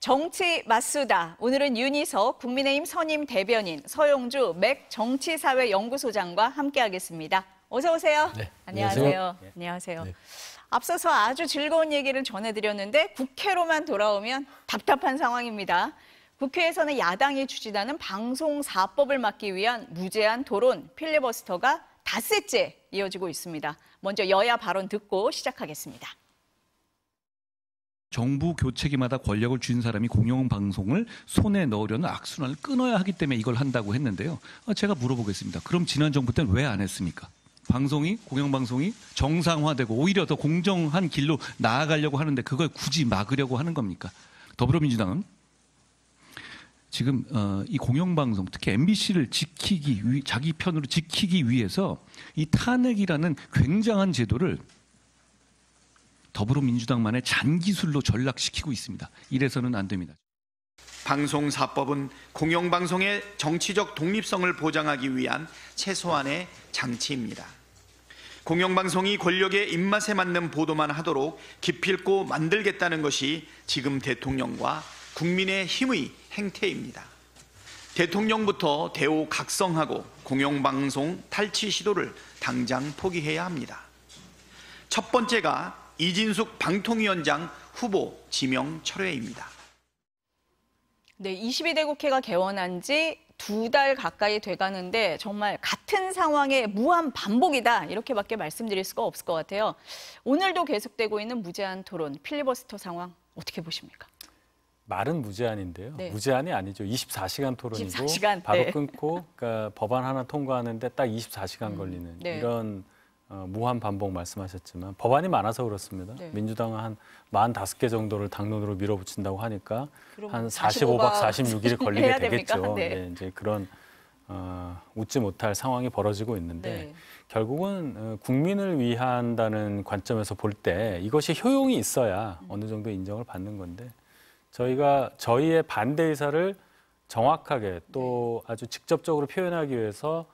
정치 맞수다. 오늘은 윤희석 국민의힘 선임 대변인, 서용주 맥 정치사회연구소장과 함께하겠습니다. 어서 오세요. 네, 안녕하세요. 안녕하세요. 네. 앞서서 아주 즐거운 얘기를 전해드렸는데 국회로만 돌아오면 답답한 상황입니다. 국회에서는 야당이 추진하는 방송사법을 막기 위한 무제한 토론, 필리버스터가 닷새째 이어지고 있습니다. 먼저 여야 발언 듣고 시작하겠습니다. 정부 교체기마다 권력을 쥔 사람이 공영방송을 손에 넣으려는 악순환을 끊어야 하기 때문에 이걸 한다고 했는데요. 제가 물어보겠습니다. 그럼 지난 정부 때는 왜 안 했습니까? 공영방송이 정상화되고 오히려 더 공정한 길로 나아가려고 하는데 그걸 굳이 막으려고 하는 겁니까? 더불어민주당은 지금 이 공영방송, 특히 MBC를 자기 편으로 지키기 위해서 이 탄핵이라는 굉장한 제도를 더불어민주당만의 잔기술로 전락시키고 있습니다. 이래서는 안 됩니다. 방송사법은 공영방송의 정치적 독립성을 보장하기 위한 최소한의 장치입니다. 공영방송이 권력의 입맛에 맞는 보도만 하도록 기필코 만들겠다는 것이 지금 대통령과 국민의 힘의 행태입니다. 대통령부터 대오각성하고 공영방송 탈취 시도를 당장 포기해야 합니다. 첫 번째가 이진숙 방통위원장 후보 지명 철회입니다. 네, 22대 국회가 개원한 지 2달 가까이 돼가는데 정말 같은 상황의 무한 반복이다 이렇게밖에 말씀드릴 수가 없을 것 같아요. 오늘도 계속되고 있는 무제한 토론, 필리버스터 상황 어떻게 보십니까? 말은 무제한인데요. 네. 무제한이 아니죠. 24시간 토론이고 24시간, 바로 네. 끊고 그러니까 법안 하나 통과하는데 딱 24시간 걸리는 네. 이런 무한 반복 말씀하셨지만 법안이 많아서 그렇습니다. 네. 민주당은 한 45개 정도를 당론으로 밀어붙인다고 하니까 한 45박 46일이 걸리게 해야 되겠죠. 됩니까? 네. 네, 이제 그런 웃지 못할 상황이 벌어지고 있는데 네. 결국은 국민을 위한다는 관점에서 볼 때 이것이 효용이 있어야 어느 정도 인정을 받는 건데 저희의 반대 의사를 정확하게 또 아주 직접적으로 표현하기 위해서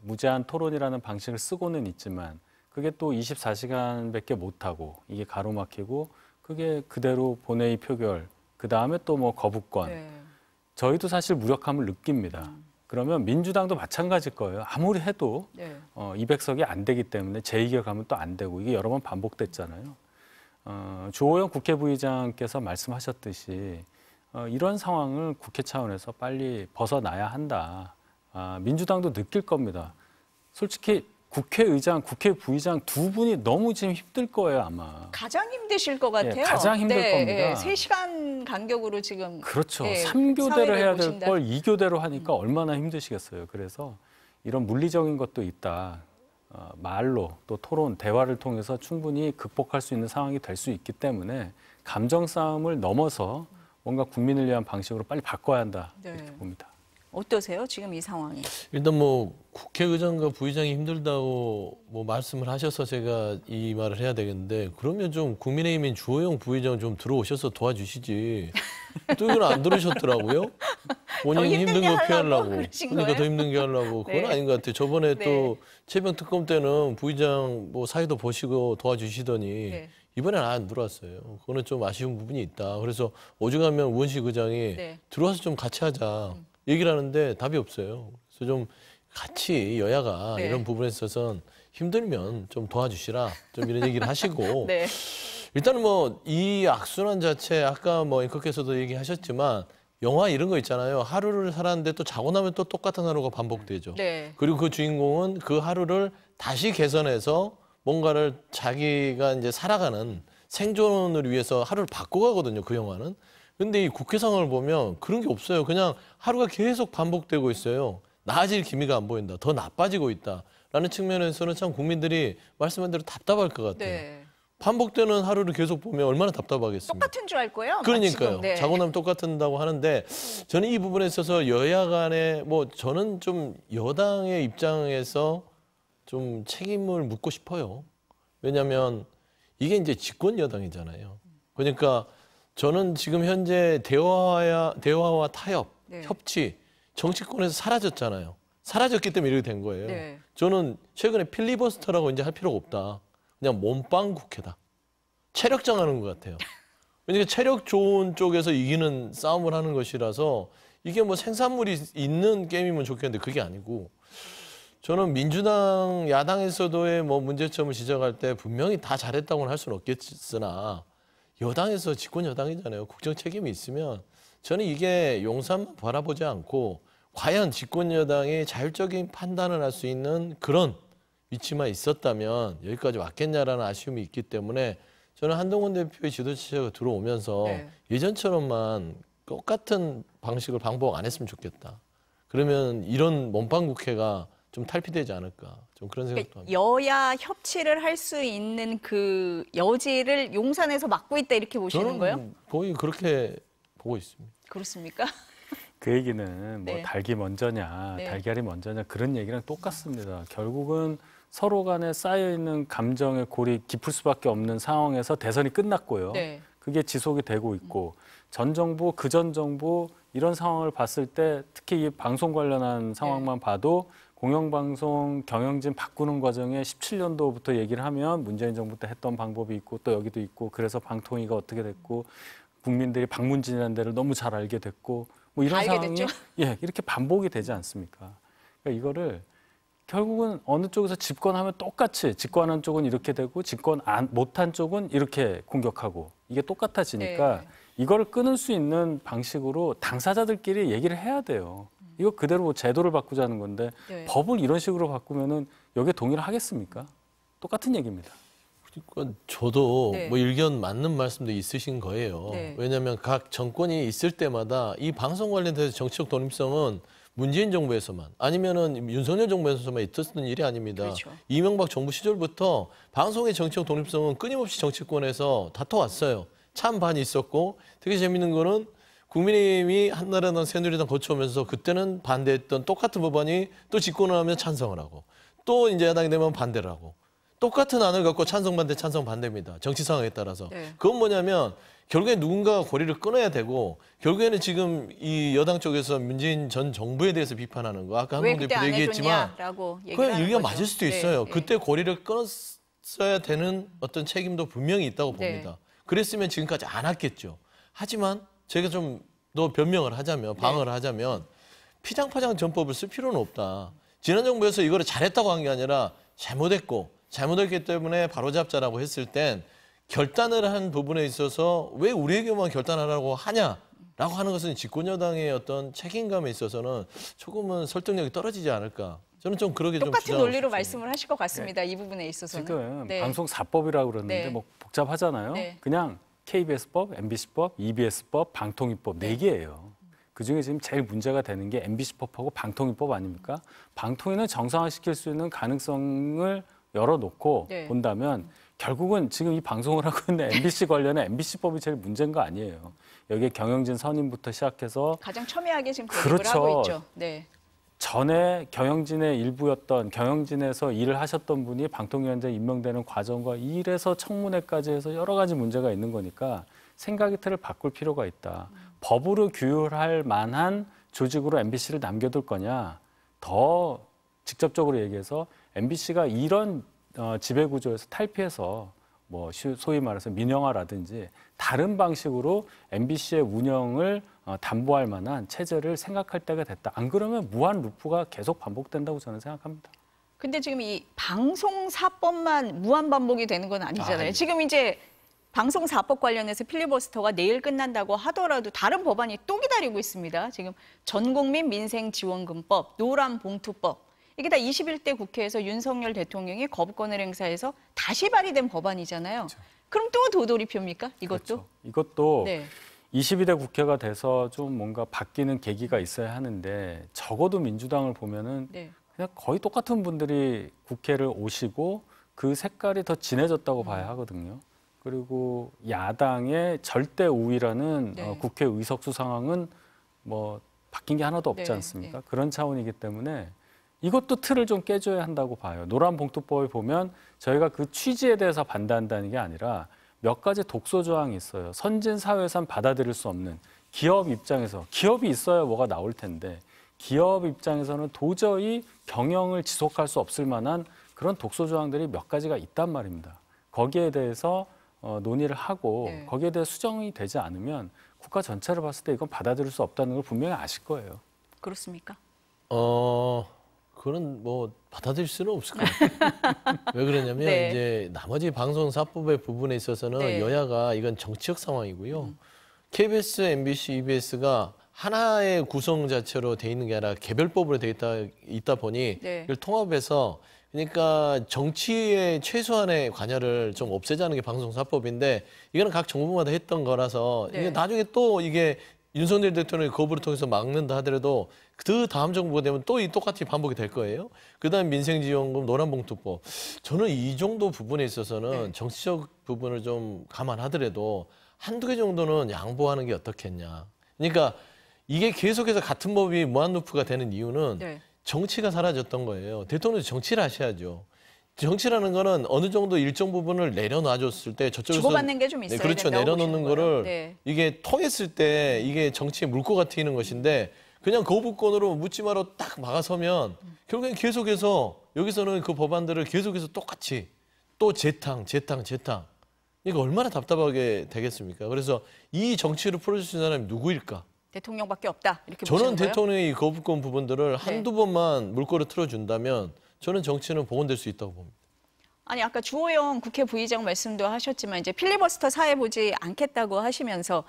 무제한 토론이라는 방식을 쓰고는 있지만 그게 또 24시간밖에 못하고 이게 가로막히고 그게 그대로 본회의 표결 그다음에 또 뭐 거부권 네. 저희도 사실 무력함을 느낍니다. 그러면 민주당도 마찬가지일 거예요. 아무리 해도 네. 200석이 안 되기 때문에 재의결하면 또 안 되고 이게 여러 번 반복됐잖아요. 주호영 국회 부의장께서 말씀하셨듯이 이런 상황을 국회 차원에서 빨리 벗어나야 한다. 민주당도 느낄 겁니다. 솔직히 국회의장, 국회 부의장 두 분이 너무 지금 힘들 거예요, 아마. 가장 힘드실 것 같아요. 예, 가장 힘들 네, 겁니다. 네, 3시간 간격으로 지금 그렇죠. 예, 3교대를 사회를 해야 될 보신다. 걸 2교대로 하니까 얼마나 힘드시겠어요. 그래서 이런 물리적인 것도 있다. 말로 또 토론, 대화를 통해서 충분히 극복할 수 있는 상황이 될 수 있기 때문에 감정 싸움을 넘어서 뭔가 국민을 위한 방식으로 빨리 바꿔야 한다. 이렇게 네. 봅니다. 어떠세요? 지금 이 상황이. 일단 뭐 국회의장과 부의장이 힘들다고 뭐 말씀을 하셔서 제가 이 말을 해야 되겠는데 그러면 좀 국민의힘인 주호영 부의장 좀 들어오셔서 도와주시지. 또 이걸 안 들으셨더라고요. 본인 힘든 거 피하려고. 그러니까 더 힘든 게 하려고. 그건 네. 아닌 것 같아요. 저번에 네. 또 최병 특검 때는 부의장 뭐 사이도 보시고 도와주시더니 네. 이번엔 안 들어왔어요. 그거는 좀 아쉬운 부분이 있다. 그래서 오죽하면 우원식 의장이 네. 들어와서 좀 같이 하자. 얘기를 하는데 답이 없어요. 그래서 좀 같이 여야가 네. 이런 부분에 있어서는 힘들면 좀 도와주시라. 좀 이런 얘기를 하시고. 네. 일단은 뭐 이 악순환 자체 아까 뭐 앵커께서도 얘기하셨지만 영화 이런 거 있잖아요. 하루를 살았는데 또 자고 나면 또 똑같은 하루가 반복되죠. 네. 그리고 그 주인공은 그 하루를 다시 개선해서 뭔가를 자기가 이제 살아가는 생존을 위해서 하루를 바꿔가거든요. 그 영화는. 근데 이 국회 상황을 보면 그런 게 없어요. 그냥 하루가 계속 반복되고 있어요. 나아질 기미가 안 보인다. 더 나빠지고 있다라는 측면에서는 참 국민들이 말씀한 대로 답답할 것 같아요. 네. 반복되는 하루를 계속 보면 얼마나 답답하겠습니까? 똑같은 줄 알 거예요. 아마 그러니까요. 지금. 네. 자고 나면 똑같다고 하는데 저는 이 부분에 있어서 여야 간에 뭐 저는 좀 여당의 입장에서 좀 책임을 묻고 싶어요. 왜냐하면 이게 이제 집권 여당이잖아요. 그러니까 저는 지금 현재 대화와 타협, 네. 협치, 정치권에서 사라졌잖아요. 사라졌기 때문에 이렇게 된 거예요. 네. 저는 최근에 필리버스터라고 이제 할 필요가 없다. 그냥 몸빵 국회다. 체력장 하는 것 같아요. 왜냐하면 체력 좋은 쪽에서 이기는 싸움을 하는 것이라서 이게 뭐 생산물이 있는 게임이면 좋겠는데 그게 아니고 저는 민주당 야당에서도의 뭐 문제점을 지적할 때 분명히 다 잘했다고는 할 수는 없겠으나 여당에서 집권 여당이잖아요. 국정 책임이 있으면 저는 이게 용산만 바라보지 않고 과연 집권 여당이 자율적인 판단을 할 수 있는 그런 위치만 있었다면 여기까지 왔겠냐라는 아쉬움이 있기 때문에 저는 한동훈 대표의 지도체제가 들어오면서 네. 예전처럼만 똑같은 방식을 반복 안 했으면 좋겠다. 그러면 이런 몸빵 국회가 좀 탈피되지 않을까. 좀 그런 생각도 합니다. 여야 협치를 할 수 있는 그 여지를 용산에서 막고 있다 이렇게 보시는 저는 거예요? 거의 그렇게 보고 있습니다. 그렇습니까? 그 얘기는 뭐 네. 닭이 먼저냐, 네. 달걀이 먼저냐 그런 얘기랑 똑같습니다. 결국은 서로 간에 쌓여 있는 감정의 골이 깊을 수밖에 없는 상황에서 대선이 끝났고요. 네. 그게 지속이 되고 있고 전 정부, 그전 정부 이런 상황을 봤을 때 특히 이 방송 관련한 상황만 봐도 공영방송 경영진 바꾸는 과정에 17년도부터 얘기를 하면 문재인 정부 때 했던 방법이 있고 또 여기도 있고 그래서 방통위가 어떻게 됐고 국민들이 방문진이라는 데를 너무 잘 알게 됐고 뭐 이런 알게 상황이 됐죠. 예, 이렇게 반복이 되지 않습니까? 그러니까 이거를 결국은 어느 쪽에서 집권하면 똑같이 집권한 쪽은 이렇게 되고 집권 못한 쪽은 이렇게 공격하고 이게 똑같아지니까 네. 이걸 끊을 수 있는 방식으로 당사자들끼리 얘기를 해야 돼요. 이거 그대로 뭐 제도를 바꾸자는 건데 네. 법을 이런 식으로 바꾸면은 여기에 동의를 하겠습니까? 똑같은 얘기입니다. 그러니까 저도 네. 뭐 일견 맞는 말씀도 있으신 거예요. 네. 왜냐하면 각 정권이 있을 때마다 이 방송 관련돼서 정치적 독립성은 문재인 정부에서만 아니면은 윤석열 정부에서만 있었던 일이 아닙니다. 그렇죠. 이명박 정부 시절부터 방송의 정치적 독립성은 끊임없이 정치권에서 다퉈왔어요. 찬반이 있었고 되게 재밌는 거는 국민의힘이 한나라당 새누리당 거쳐오면서 그때는 반대했던 똑같은 법안이 또 집권을 하면 찬성을 하고 또 이제 야당이 되면 반대를 하고 똑같은 안을 갖고 찬성 반대 찬성 반대입니다. 정치 상황에 따라서. 네. 그건 뭐냐면 결국에 누군가가 고리를 끊어야 되고 결국에는 지금 이 여당 쪽에서 문재인 전 정부에 대해서 비판하는 거 아까 왜 한번 그때 대표 안 얘기했지만 해줬냐라고 얘기를 그냥 하는 얘기가 거죠. 맞을 수도 네, 있어요. 네. 그때 고리를 끊었어야 되는 어떤 책임도 분명히 있다고 네. 봅니다. 그랬으면 지금까지 안 왔겠죠. 하지만 제가 좀 더 변명을 하자면 방어를 하자면 피장파장 전법을 쓸 필요는 없다. 지난 정부에서 이거를 잘했다고 한 게 아니라 잘못했기 때문에 바로잡자라고 했을 땐 결단을 한 부분에 있어서 왜 우리에게만 결단하라고 하냐라고 하는 것은 집권여당의 어떤 책임감에 있어서는 조금은 설득력이 떨어지지 않을까. 저는 좀 그렇게 좀 똑같은 주장하고 논리로 싶습니다. 말씀을 하실 것 같습니다. 이 부분에 있어서는. 지금 네. 방송사법이라고 그러는데 네. 뭐 복잡하잖아요. 네. 그냥 KBS법, MBC법, EBS법, 방통위법 네 개예요. 그중에 지금 제일 문제가 되는 게 MBC법하고 방통위법 아닙니까? 방통위는 정상화시킬 수 있는 가능성을 열어놓고 네. 본다면 결국은 지금 이 방송을 하고 있는 MBC 관련해 MBC법이 제일 문제인 거 아니에요. 여기에 경영진 선임부터 시작해서 가장 첨예하게 지금 대립을 그렇죠. 하고 있죠. 네. 전에 경영진의 일부였던 경영진에서 일을 하셨던 분이 방통위원장에 임명되는 과정과 이 일에서 청문회까지 해서 여러 가지 문제가 있는 거니까 생각의 틀을 바꿀 필요가 있다. 법으로 규율할 만한 조직으로 MBC를 남겨둘 거냐. 더 직접적으로 얘기해서 MBC가 이런 지배구조에서 탈피해서 뭐 소위 말해서 민영화라든지 다른 방식으로 MBC의 운영을 담보할 만한 체제를 생각할 때가 됐다. 안 그러면 무한 루프가 계속 반복된다고 저는 생각합니다. 근데 지금 이 방송사법만 무한 반복이 되는 건 아니잖아요. 예. 지금 이제 방송사법 관련해서 필리버스터가 내일 끝난다고 하더라도 다른 법안이 또 기다리고 있습니다. 지금 전국민 민생지원금법, 노란봉투법. 이게 다 21대 국회에서 윤석열 대통령이 거부권을 행사해서 다시 발의된 법안이잖아요. 그렇죠. 그럼 또 도돌이표입니까? 이것도? 그렇죠. 이것도 네. 22대 국회가 돼서 좀 뭔가 바뀌는 계기가 있어야 하는데 적어도 민주당을 보면은 네. 그냥 거의 똑같은 분들이 국회를 오시고 그 색깔이 더 진해졌다고 봐야 하거든요. 그리고 야당의 절대 우위라는 네. 국회 의석수 상황은 뭐 바뀐 게 하나도 없지 네, 않습니까? 그런 차원이기 때문에 이것도 틀을 좀 깨줘야 한다고 봐요. 노란봉투법에 보면 저희가 그 취지에 대해서 반대한다는 게 아니라 몇 가지 독소 조항이 있어요. 선진 사회에선 받아들일 수 없는 기업 입장에서 기업이 있어야 뭐가 나올 텐데 기업 입장에서는 도저히 경영을 지속할 수 없을 만한 그런 독소 조항들이 몇 가지가 있단 말입니다. 거기에 대해서 논의를 하고 네. 거기에 대해 수정이 되지 않으면 국가 전체를 봤을 때 이건 받아들일 수 없다는 걸 분명히 아실 거예요. 그렇습니까? 그건 뭐 받아들일 수는 없을 것 같아요. 왜 그러냐면 네. 이제 나머지 방송사법의 부분에 있어서는 네. 여야가 이건 정치적 상황이고요. KBS, MBC, EBS가 하나의 구성 자체로 돼 있는 게 아니라 개별법으로 돼 있다 보니 네. 이걸 통합해서 그러니까 정치의 최소한의 관여를 좀 없애자는 게 방송사법인데 이거는 각 정부마다 했던 거라서 네. 이게 나중에 또 이게 윤석열 대통령이 거부를 통해서 막는다 하더라도 그 다음 정부가 되면 또 이 똑같이 반복이 될 거예요. 그다음 민생지원금, 노란봉투법. 저는 이 정도 부분에 있어서는 네. 정치적 부분을 좀 감안하더라도 한두 개 정도는 양보하는 게 어떻겠냐. 그러니까 이게 계속해서 같은 법이 무한루프가 되는 이유는 네. 정치가 사라졌던 거예요. 대통령이 정치를 하셔야죠. 정치라는 거는 어느 정도 일정 부분을 내려놔줬을 때 저쪽에서 주고받는 게 좀 있어야 그렇죠. 된다고 내려놓는 보시는 거예요? 거를 네. 이게 통했을 때 이게 정치의 물꼬가 트이는 것인데 그냥 거부권으로 묻지마로 딱 막아서면 결국엔 계속해서 여기서는 그 법안들을 계속해서 똑같이 또 재탕. 이거 얼마나 답답하게 되겠습니까? 그래서 이 정치를 풀어줄 수 있는 사람이 누구일까? 대통령밖에 없다 이렇게 저는 보시는 거예요? 대통령이 이 거부권 부분들을 네. 한두 번만 물꼬를 틀어준다면 저는 정치는 복원될 수 있다고 봅니다. 아니 아까 주호영 국회 부의장 말씀도 하셨지만 이제 필리버스터 사회 보지 않겠다고 하시면서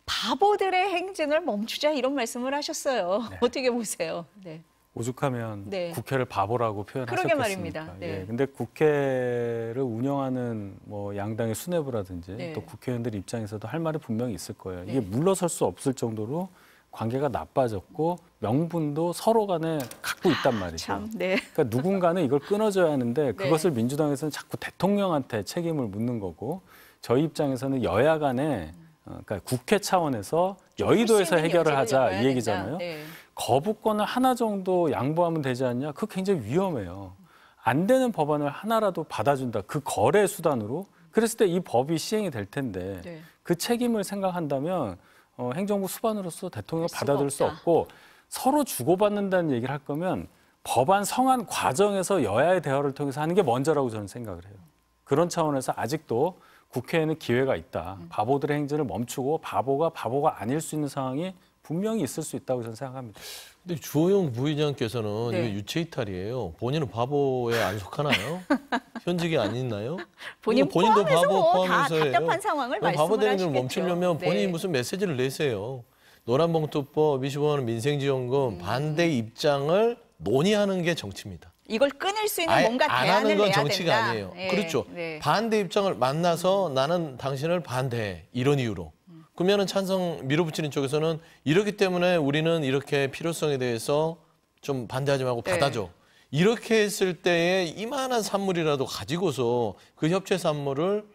바보들의 행진을 멈추자 이런 말씀을 하셨어요. 어떻게 보세요? 네. 오죽하면 네. 국회를 바보라고 그러게 표현하셨겠습니까? 말입니다. 네. 예, 근데 국회를 운영하는 뭐 양당의 수뇌부라든지 네. 또 국회의원들 입장에서도 할 말이 분명히 있을 거예요. 네. 이게 물러설 수 없을 정도로 관계가 나빠졌고 명분도 서로 간에 갖고 있단 말이죠. 참, 네. 그러니까 누군가는 이걸 끊어줘야 하는데 그것을 민주당에서는 자꾸 대통령한테 책임을 묻는 거고 저희 입장에서는 여야 간에 그러니까 국회 차원에서 여의도에서 해결을 하자 이 얘기잖아요. 네. 거부권을 하나 정도 양보하면 되지 않냐? 그거 굉장히 위험해요. 안 되는 법안을 하나라도 받아준다. 그 거래 수단으로. 그랬을 때 이 법이 시행이 될 텐데 네. 그 책임을 생각한다면 행정부 수반으로서 대통령을 수가 받아들일 수 없다. 없고 서로 주고받는다는 얘기를 할 거면 법안 성안 과정에서 여야의 대화를 통해서 하는 게 먼저라고 저는 생각을 해요. 그런 차원에서 아직도 국회에는 기회가 있다. 바보들의 행진을 멈추고 바보가 아닐 수 있는 상황이 분명히 있을 수 있다고 저는 생각합니다. 근데 주호영 부의장께서는 네. 이거 유체 이탈이에요. 본인은 바보에 안 속하나요? 현직이 아니나요? 본인 본인도 포함해서 바보 다 포함해서예요. 답답한 상황을 바보 말씀을 되는 걸 하시겠죠. 멈추려면 본인이 네. 무슨 메시지를 내세요. 노란봉투법, 25만 원 민생지원금 반대 입장을 논의하는 게 정치입니다. 이걸 끊을 수 있는 아예 뭔가 안 대안을 하는 건 내야 정치가 된다. 아니에요. 네. 그렇죠. 네. 반대 입장을 만나서 나는 당신을 반대해. 이런 이유로. 그러면은 찬성 밀어붙이는 쪽에서는 이렇기 때문에 우리는 이렇게 필요성에 대해서 좀 반대하지 말고 네. 받아줘. 이렇게 했을 때에 이만한 산물이라도 가지고서 그 협체 산물을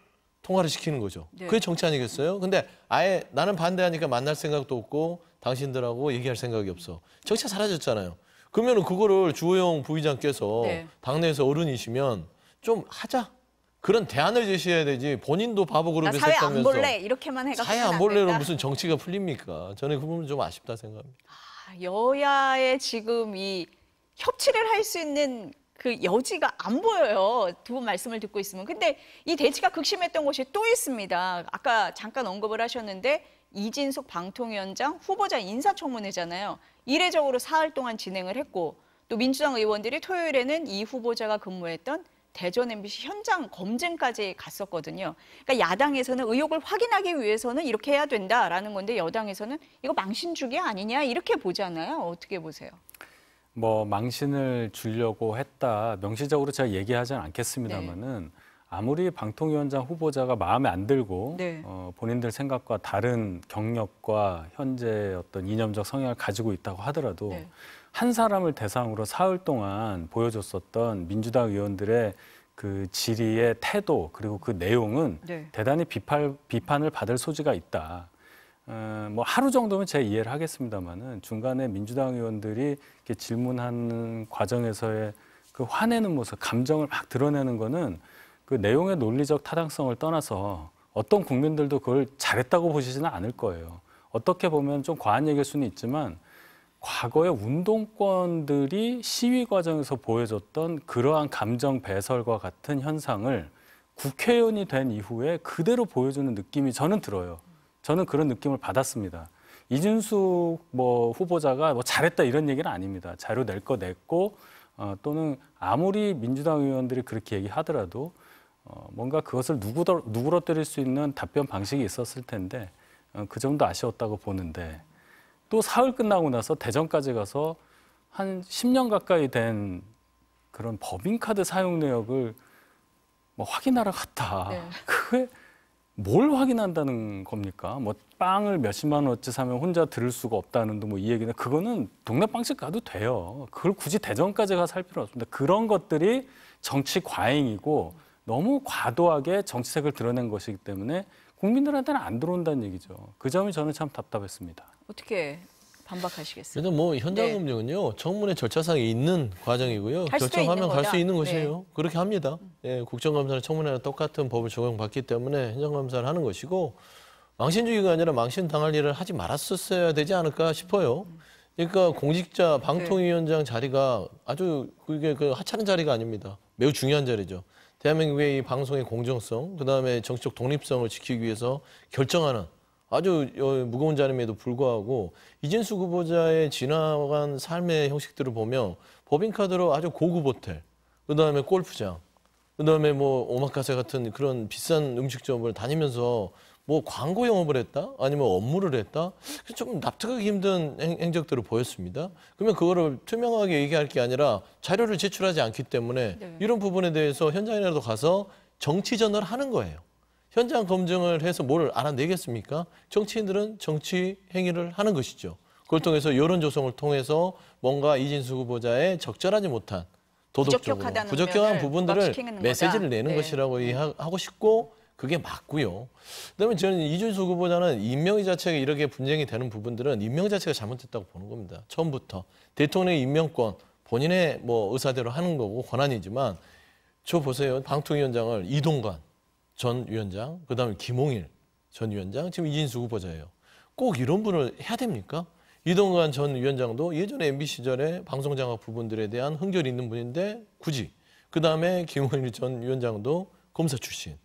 통과를 시키는 거죠. 네. 그게 정치 아니겠어요? 근데 아예 나는 반대하니까 만날 생각도 없고 당신들하고 얘기할 생각이 없어. 정치가 사라졌잖아요. 그러면은 그거를 주호영 부의장께서 네. 당내에서 어른이시면 좀 하자. 그런 대안을 제시해야 되지. 본인도 바보 나 그룹에 사회 안 속하면서 볼래 이렇게만 해가 사회 안 볼래로 무슨 정치가 풀립니까? 저는 그 부분 좀 아쉽다 생각합니다. 여야의 지금 이 협치를 할 수 있는 그 여지가 안 보여요. 두 분 말씀을 듣고 있으면. 근데 이 대치가 극심했던 곳이 또 있습니다. 아까 잠깐 언급을 하셨는데 이진숙 방통위원장 후보자 인사청문회잖아요. 이례적으로 사흘 동안 진행을 했고 또 민주당 의원들이 토요일에는 이 후보자가 근무했던 대전 MBC 현장 검증까지 갔었거든요. 그러니까 야당에서는 의혹을 확인하기 위해서는 이렇게 해야 된다라는 건데 여당에서는 이거 망신 주기 아니냐 이렇게 보잖아요. 어떻게 보세요? 뭐 망신을 주려고 했다. 명시적으로 제가 얘기하지는 않겠습니다만은 아무리 방통위원장 후보자가 마음에 안 들고 네. 본인들 생각과 다른 경력과 현재 어떤 이념적 성향을 가지고 있다고 하더라도 네. 한 사람을 대상으로 사흘 동안 보여줬었던 민주당 의원들의 그 질의의 태도 그리고 그 내용은 네. 대단히 비판을 받을 소지가 있다. 뭐 하루 정도면 제가 이해를 하겠습니다만은 중간에 민주당 의원들이 이렇게 질문하는 과정에서의 그 화내는 모습, 감정을 막 드러내는 거는 그 내용의 논리적 타당성을 떠나서 어떤 국민들도 그걸 잘했다고 보시지는 않을 거예요. 어떻게 보면 좀 과한 얘기일 수는 있지만 과거의 운동권들이 시위 과정에서 보여줬던 그러한 감정 배설과 같은 현상을 국회의원이 된 이후에 그대로 보여주는 느낌이 저는 들어요. 저는 그런 느낌을 받았습니다. 이준숙 후보자가 잘했다 이런 얘기는 아닙니다. 자료 낼 거 냈고 또는 아무리 민주당 의원들이 그렇게 얘기하더라도 뭔가 그것을 누그러뜨릴 수 있는 답변 방식이 있었을 텐데 그 점도 아쉬웠다고 보는데 또 사흘 끝나고 나서 대전까지 가서 한 10년 가까이 된 그런 법인카드 사용 내역을 확인하러 갔다. 네. 그게 뭘 확인한다는 겁니까? 빵을 몇십만 원어치 사면 혼자 들을 수가 없다는 이 얘기는 그거는 동네 빵집 가도 돼요. 그걸 굳이 대전까지 가서 할 필요 없습니다. 그런 것들이 정치 과잉이고 너무 과도하게 정치색을 드러낸 것이기 때문에 국민들한테는 안 들어온다는 얘기죠. 그 점이 저는 참 답답했습니다. 어떻게 반박하시겠어요? 일단 현장 네. 검증은요 청문회 절차상에 있는 과정이고요. 할 수도 결정하면 있는 갈 수 거다. 있는 네. 것이에요. 그렇게 합니다. 예, 국정감사는 청문회랑 똑같은 법을 적용받기 때문에 현장감사를 하는 것이고 망신주의가 아니라 망신당할 일을 하지 말았었어야 되지 않을까 싶어요. 그러니까 공직자 방통위원장 자리가 아주 그게 하찮은 자리가 아닙니다. 매우 중요한 자리죠. 대한민국의 이 방송의 공정성, 그다음에 정치적 독립성을 지키기 위해서 결정하는 아주 무거운 자리임에도 불구하고 이진숙 후보자의 지나간 삶의 형식들을 보면 법인카드로 아주 고급 호텔, 그다음에 골프장, 그다음에 오마카세 같은 그런 비싼 음식점을 다니면서 광고 영업을 했다? 아니면 업무를 했다? 좀 납득하기 힘든 행적들을 보였습니다. 그러면 그거를 투명하게 얘기할 게 아니라 자료를 제출하지 않기 때문에 네. 이런 부분에 대해서 현장이라도 가서 정치전을 하는 거예요. 현장 검증을 해서 뭘 알아내겠습니까? 정치인들은 정치 행위를 하는 것이죠. 그걸 통해서 여론 조성을 통해서 뭔가 이진숙 후보자의 적절하지 못한 도덕적으로 부적격한 부분들을 메시지를 내는 것이라고 하고 싶고 그게 맞고요. 그다음에 저는 이준숙 후보자는 임명 자체가 이렇게 분쟁이 되는 부분들은 임명 자체가 잘못됐다고 보는 겁니다. 처음부터 대통령의 임명권 본인의 의사대로 하는 거고 권한이지만 저 보세요. 방통위원장을 이동관 전 위원장, 그다음에 김홍일 전 위원장, 지금 이진숙 후보자예요. 꼭 이런 분을 해야 됩니까? 이동관 전 위원장도 예전에 MB 시절에 방송장악 부분들에 대한 흥결이 있는 분인데 굳이 그다음에 김홍일 전 위원장도 검사 출신.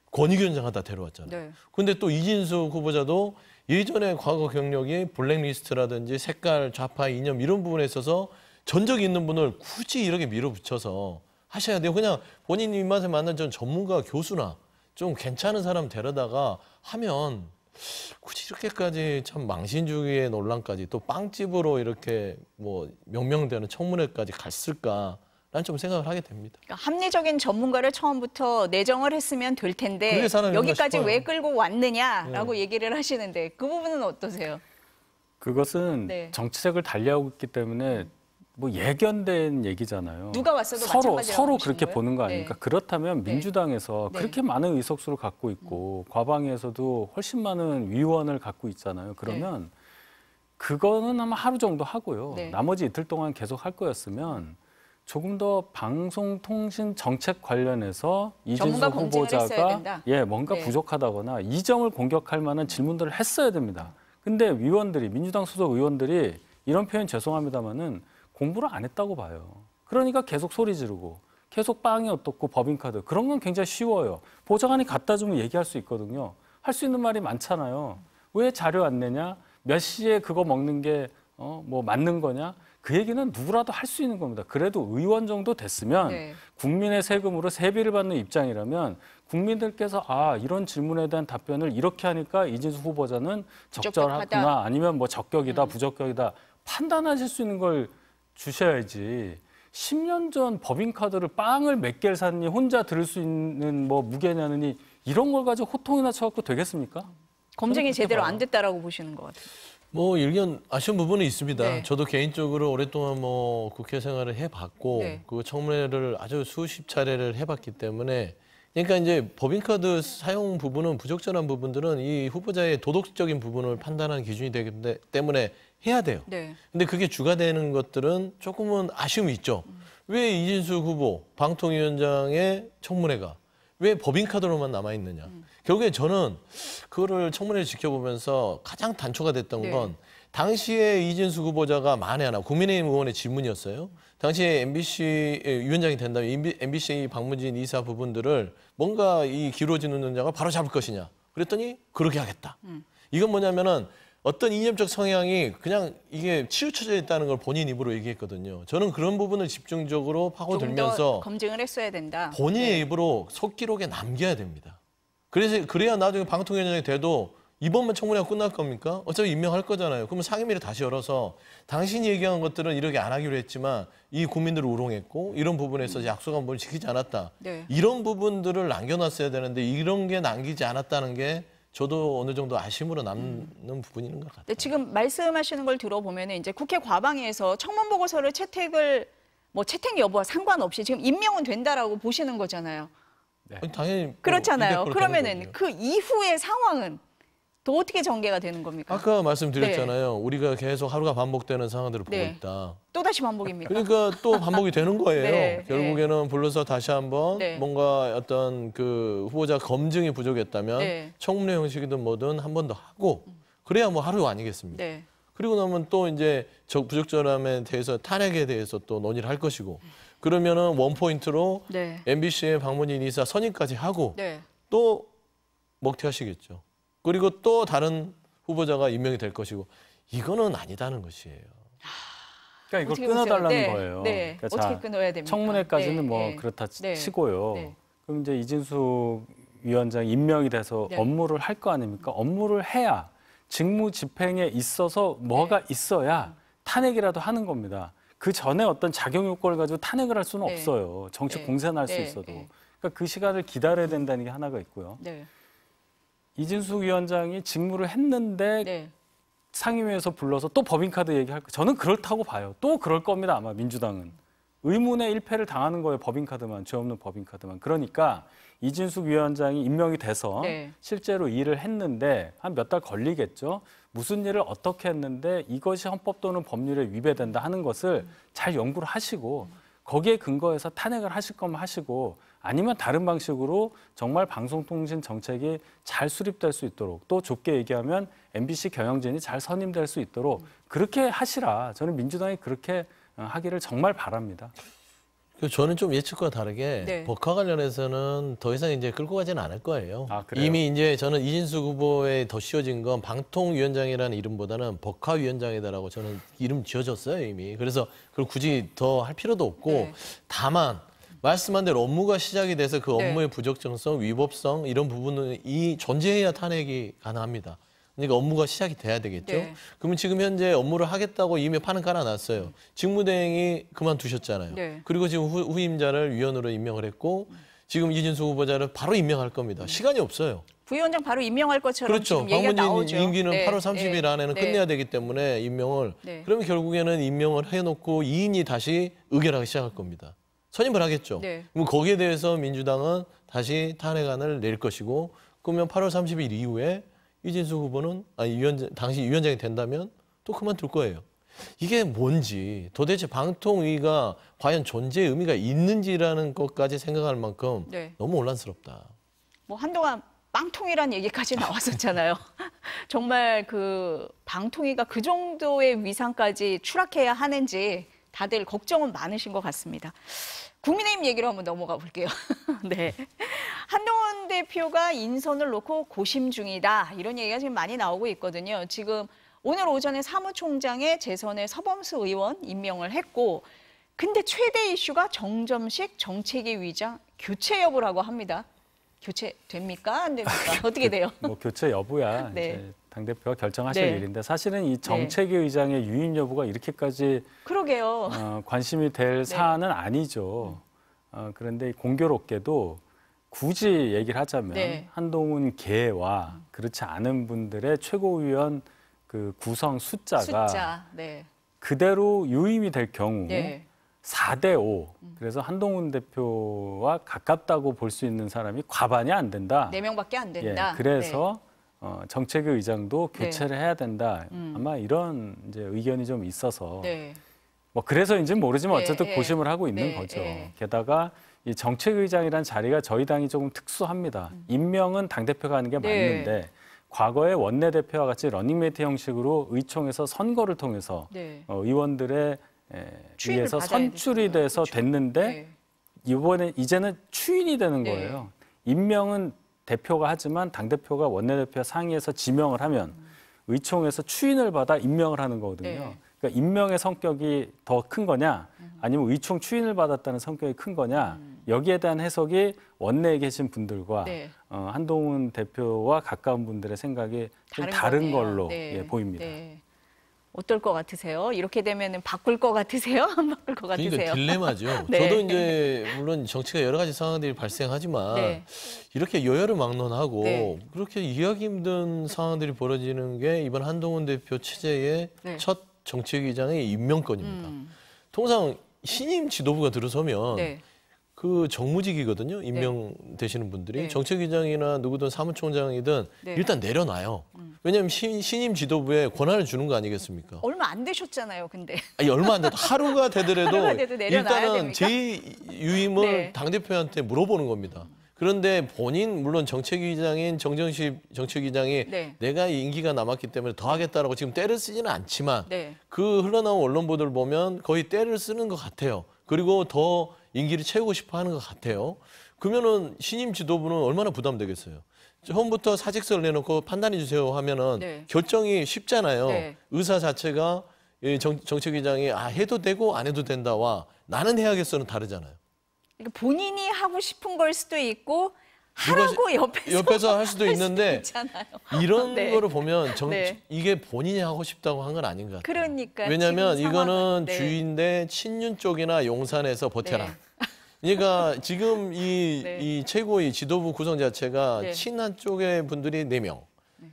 권익위원장 하다 데려왔잖아요. 네. 근데 또 이진숙 후보자도 예전에 과거 경력이 블랙리스트라든지 색깔, 좌파, 이념 이런 부분에 있어서 전적이 있는 분을 굳이 이렇게 밀어붙여서 하셔야 돼요. 그냥 본인 입맛에 맞는 전 전문가 교수나 좀 괜찮은 사람 데려다가 하면 굳이 이렇게까지 참 망신주의의 논란까지 또 빵집으로 이렇게 명명되는 청문회까지 갔을까? 난 좀 생각을 하게 됩니다. 그러니까 합리적인 전문가를 처음부터 내정을 했으면 될 텐데 그게 사람인가 여기까지 싶어요. 왜 끌고 왔느냐라고 얘기를 하시는데 그 부분은 어떠세요? 그것은 네. 정치색을 달리하고 있기 때문에 예견된 얘기잖아요. 누가 왔어도 서로 마찬가지라고 그렇게 보시는 보는 거 거예요? 아닙니까? 네. 그렇다면 네. 민주당에서 네. 그렇게 많은 의석수를 갖고 있고 과방위에서도 훨씬 많은 위원을 갖고 있잖아요. 그러면 그거는 아마 하루 정도 하고요. 네. 나머지 이틀 동안 계속 할 거였으면 조금 더 방송통신 정책 관련해서 이진숙 전문가 검증을 했어야 후보자가 된다. 뭔가 네. 부족하다거나 이 점을 공격할 만한 질문들을 했어야 됩니다. 근데 민주당 소속 의원들이 이런 표현 죄송합니다마는 공부를 안 했다고 봐요. 그러니까 계속 소리 지르고 계속 빵이 어떻고 법인카드 그런 건 굉장히 쉬워요. 보좌관이 갖다 주면 얘기할 수 있거든요. 할 수 있는 말이 많잖아요. 왜 자료 안 내냐? 몇 시에 그거 먹는 게 맞는 거냐? 그 얘기는 누구라도 할 수 있는 겁니다. 그래도 의원 정도 됐으면 네. 국민의 세금으로 세비를 받는 입장이라면 국민들께서 이런 질문에 대한 답변을 이렇게 하니까 이진숙 후보자는 적절하구나 아니면 적격이다 부적격이다 판단하실 수 있는 걸 주셔야지. 10년 전 법인카드를 빵을 몇 개를 샀니 혼자 들을 수 있는 무게냐느니 이런 걸 가지고 호통이나 쳐갖고 되겠습니까? 검증이 제대로 안 됐다라고 보시는 것 같아요. 일견 아쉬운 부분이 있습니다. 네. 저도 개인적으로 오랫동안 국회 생활을 해봤고 네. 그 청문회를 아주 수십 차례를 해봤기 때문에 그러니까 이제 법인카드 사용 부분은 부적절한 부분들은 이 후보자의 도덕적인 부분을 판단하는 기준이 되기 때문에 해야 돼요. 네. 근데 그게 주가 되는 것들은 조금은 아쉬움이 있죠. 왜 이진숙 후보 방통위원장의 청문회가 왜 법인카드로만 남아있느냐. 결국에 저는 그거를 청문회를 지켜보면서 가장 단초가 됐던 네. 건 당시에 이진숙 후보자가 만에 하나 국민의힘 의원의 질문이었어요. 당시에 MBC 위원장이 된다면 MBC 방문진 이사 부분들을 뭔가 이 기울어진 운전자가 바로 잡을 것이냐. 그랬더니 그렇게 하겠다. 이건 뭐냐면은 어떤 이념적 성향이 그냥 이게 치우쳐져 있다는 걸 본인 입으로 얘기했거든요. 저는 그런 부분을 집중적으로 좀 더 파고들면서 검증을 했어야 된다. 본인의 네. 입으로 속기록에 남겨야 됩니다. 그래야 나중에 방통위원장이 돼도 이번만 청문회가 끝날 겁니까? 어차피 임명할 거잖아요. 그러면 상임위를 다시 열어서 당신이 얘기한 것들은 이렇게 안 하기로 했지만 이 국민들을 우롱했고 이런 부분에서 약속한 뭘 지키지 않았다. 네. 이런 부분들을 남겨놨어야 되는데 이런 게 남기지 않았다는 게 저도 어느 정도 아쉬움으로 남는 부분이 있는 것 같아요. 네, 지금 말씀하시는 걸 들어보면 이제 국회 과방위에서 청문 보고서를 채택을 채택 여부와 상관없이 지금 임명은 된다라고 보시는 거잖아요. 아니, 당연히 그렇잖아요. 200% 되는 그러면은 거죠. 그 이후의 상황은 또 어떻게 전개가 되는 겁니까? 아까 말씀드렸잖아요. 우리가 계속 하루가 반복되는 상황들을 보고 네. 있다. 또다시 반복입니까? 그러니까 또 반복이 되는 거예요. 네, 결국에는 불러서 다시 한번 네. 뭔가 어떤 그 후보자 검증이 부족했다면 네. 청문회 형식이든 뭐든 한 번 더 하고 그래야 뭐 하루 아니겠습니까? 네. 그리고 나면 또 이제 부적절함에 대해서 탄핵에 대해서 또 논의를 할 것이고 그러면은 원포인트로 네. MBC의 방문인 이사 선임까지 하고 네. 또 먹튀하시겠죠. 그리고 또 다른 후보자가 임명이 될 것이고 이거는 아니다는 것이에요. 그러니까 이걸 어떻게 끊어달라는 보세요? 네. 거예요. 네. 그러니까 어떻게 자, 끊어야 됩니까? 청문회까지는 네. 뭐 네. 그렇다 네. 치고요. 네. 그럼 이제 이진숙 위원장이 임명이 돼서 네. 업무를 할 거 아닙니까? 업무를 해야 직무 집행에 있어서 뭐가 있어야 탄핵이라도 하는 겁니다. 그 전에 어떤 작용 요건을 가지고 탄핵을 할 수는 네. 없어요. 정치 네. 공세는 할 수 네. 있어도. 네. 그러니까 그 시간을 기다려야 된다는 게 하나가 있고요. 네. 이진숙 위원장이 직무를 했는데 네. 상임위에서 불러서 또 법인카드 얘기할 거. 저는 그렇다고 봐요. 또 그럴 겁니다. 아마 민주당은. 의문의 일패를 당하는 거예요. 법인카드만. 죄 없는 법인카드만. 그러니까 이진숙 위원장이 임명이 돼서 네. 실제로 일을 했는데 한 몇 달 걸리겠죠. 무슨 일을 어떻게 했는데 이것이 헌법 또는 법률에 위배된다 하는 것을 잘 연구를 하시고 거기에 근거해서 탄핵을 하실 거면 하시고 아니면 다른 방식으로 정말 방송통신 정책이 잘 수립될 수 있도록 또 좁게 얘기하면 MBC 경영진이 잘 선임될 수 있도록 그렇게 하시라. 저는 민주당이 그렇게 하기를 정말 바랍니다. 저는 좀 예측과 다르게 네. 법화 관련해서는 더 이상 이제 끌고 가지는 않을 거예요. 아, 그래요? 이미 이제 저는 이진숙 후보에 더 씌워진 건 방통위원장이라는 이름보다는 법화위원장이다라고 저는 이름 지어졌어요 이미. 그래서 그걸 굳이 더 할 필요도 없고 네. 다만 말씀한 대로 업무가 시작이 돼서 그 네. 업무의 부적정성, 위법성 이런 부분은 이 존재해야 탄핵이 가능합니다. 그러니까 업무가 시작이 돼야 되겠죠. 네. 그러면 지금 현재 업무를 하겠다고 이미 판은 깔아놨어요. 직무대행이 그만두셨잖아요. 네. 그리고 지금 후임자를 위원으로 임명을 했고 지금 이진숙 후보자를 바로 임명할 겁니다. 시간이 없어요. 부위원장 바로 임명할 것처럼 그렇죠. 지금 얘기가 나오죠. 방문진 임기는 네. 8월 30일 안에는 네. 끝내야 되기 때문에 임명을. 네. 그러면 결국에는 임명을 해놓고 2인이 다시 의결하기 시작할 겁니다. 선임을 하겠죠. 네. 그럼 거기에 대해서 민주당은 다시 탄핵안을 낼 것이고 그러면 8월 30일 이후에 이진숙 후보는 당시 위원장이 된다면 또 그만둘 거예요. 이게 뭔지 도대체 방통위가 과연 존재의 의미가 있는지라는 것까지 생각할 만큼 네. 너무 혼란스럽다. 뭐 한동안 빵통이란 얘기까지 나왔었잖아요. 정말 그 방통위가 그 정도의 위상까지 추락해야 하는지 다들 걱정은 많으신 것 같습니다. 국민의힘 얘기로 한번 넘어가 볼게요. 네. 한동훈 대표가 인선을 놓고 고심 중이다. 이런 얘기가 지금 많이 나오고 있거든요. 지금 오늘 오전에 사무총장에 재선의 서범수 의원 임명을 했고 근데 최대 이슈가 정점식 정책위 위장 교체 여부라고 합니다. 교체 됩니까? 안 됩니까? 어떻게 돼요? 뭐 교체 여부야 네. 이제 당대표가 결정하실 네. 일인데 사실은 이 정책위 의장의 유임 여부가 이렇게까지 그러게요. 관심이 될 사안은 아니죠. 그런데 공교롭게도 굳이 얘기를 하자면 네. 한동훈 계와 그렇지 않은 분들의 최고위원 그 구성 숫자가 숫자. 네. 그대로 유임이 될 경우 네. 4대 5. 그래서 한동훈 대표와 가깝다고 볼 수 있는 사람이 과반이 안 된다. 4명밖에 안 된다. 그래서 정책위 의장도 네. 교체를 해야 된다. 아마 이런 이제 의견이 좀 있어서 네. 뭐 그래서인지는 모르지만 네, 어쨌든 네. 고심을 하고 있는 네, 거죠. 네. 게다가 이 정책의장이라는 자리가 저희 당이 조금 특수합니다. 임명은 당대표가 하는 게 네. 맞는데 과거에 원내대표와 같이 러닝메이트 형식으로 의총에서 선거를 통해서 네. 의원들의 추인을 의해서 받아야 선출이 되잖아요. 돼서 그렇죠. 됐는데 이제는 추인이 되는 네. 거예요. 임명은 대표가 하지만 당대표가 원내대표와 상의해서 지명을 하면 의총에서 추인을 받아 임명을 하는 거거든요. 네. 그러니까 임명의 성격이 더 큰 거냐 아니면 의총 추인을 받았다는 성격이 큰 거냐 여기에 대한 해석이 원내에 계신 분들과 네. 한동훈 대표와 가까운 분들의 생각이 좀 다른 거네요. 걸로 네. 보입니다. 네. 어떨 것 같으세요? 이렇게 되면 바꿀 것 같으세요? 안 바꿀 것 같으세요? 그러니까 딜레마죠. 네. 저도 이제 물론 정치가 여러 가지 상황들이 발생하지만 네. 이렇게 여야를 막론하고 네. 그렇게 이해하기 힘든 상황들이 벌어지는 게 이번 한동훈 대표 체제의 네. 첫 정책위장의 임명권입니다. 통상 신임 지도부가 들어서면 네. 그 정무직이거든요. 임명되시는 분들이 네. 정책위장이나 누구든 사무총장이든 네. 일단 내려놔요. 왜냐하면 신임 지도부에 권한을 주는 거 아니겠습니까? 얼마 안 되셨잖아요, 근데. 아니, 얼마 안 돼도 하루가 되더라도 하루가 돼도 내려놔야 일단은 됩니까? 재유임을 네. 당대표한테 물어보는 겁니다. 그런데 본인 물론 정책위장인 정정식 정책위장이 네. 내가 임기가 남았기 때문에 더 하겠다라고 지금 때를 쓰지는 않지만 네. 그 흘러나온 언론 보도를 보면 거의 때를 쓰는 것 같아요. 그리고 더 임기를 채우고 싶어 하는 것 같아요. 그러면은 신임 지도부는 얼마나 부담되겠어요. 처음부터 사직서를 내놓고 판단해 주세요 하면은 네. 결정이 쉽잖아요. 네. 의사 자체가 이 정책위장이 해도 되고 안 해도 된다와 나는 해야겠어는 다르잖아요. 그러니까 본인이 하고 싶은 걸 수도 있고 하라고 옆에서 할 수도 있는데 있잖아요. 이런 네. 거를 보면 네. 이게 본인이 하고 싶다고 한 건 아닌 것 같아요. 그러니까 왜냐하면 지금 이거는 상황은, 네. 주인대 친윤 쪽이나 용산에서 버텨라. 네. 그러니까 지금 네. 이 최고위 지도부 구성 자체가 네. 친한 쪽의 분들이 4명.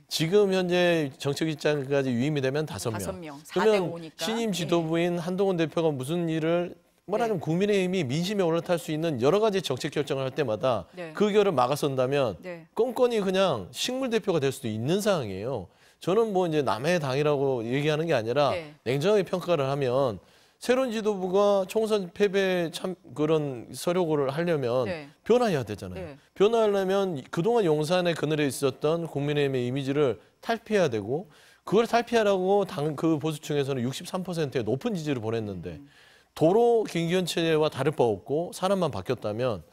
지금 현재 정책위장까지 유임이 되면 5명. 5명. 4대 그러면 5니까. 신임 지도부인 한동훈 대표가 무슨 일을 뭐라면 국민의힘이 민심에 올라탈 수 있는 여러 가지 정책 결정을 할 때마다 네. 그 결을 막아선다면 네. 껌껌이 그냥 식물 대표가 될 수도 있는 상황이에요. 저는 뭐 이제 남의 당이라고 얘기하는 게 아니라 네. 냉정하게 평가를 하면 새로운 지도부가 총선 패배 그런 서류를 하려면 네. 변화해야 되잖아요. 네. 변화하려면 그동안 용산의 그늘에 있었던 국민의힘의 이미지를 탈피해야 되고 그걸 탈피하라고 그 보수층에서는 63%의 높은 지지를 보냈는데 도로 김기현 체제와 다를 바 없고 사람만 바뀌었다면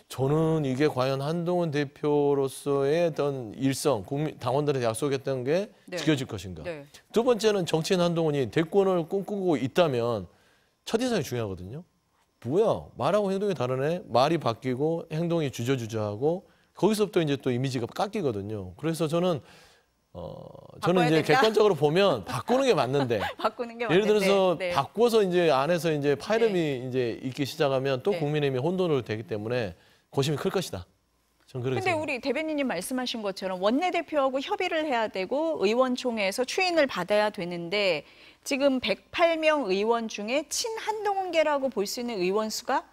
저는 이게 과연 한동훈 대표로서의 어떤 일성, 당원들한테 약속했던 게 네. 지켜질 것인가. 네. 두 번째는 정치인 한동훈이 대권을 꿈꾸고 있다면 첫인상이 중요하거든요. 뭐야, 말하고 행동이 다르네. 말이 바뀌고 행동이 주저주저하고 거기서부터 이제 또 이미지가 깎이거든요. 그래서 저는 저는 바꿔야 이제 된다? 객관적으로 보면 바꾸는 게 맞는데 바꾸는 게 예를 맞는데. 들어서 네. 바꿔서 이제 안에서 이제 파이름이 이제 있기 시작하면 또 네. 국민의힘이 혼돈으로 되기 때문에 고심이 클 것이다. 저는 그렇게 근데 생각합니다. 우리 대변인님 말씀하신 것처럼 원내대표하고 협의를 해야 되고 의원총회에서 추인을 받아야 되는데 지금 108명 의원 중에 친한동훈계라고 볼 수 있는 의원 수가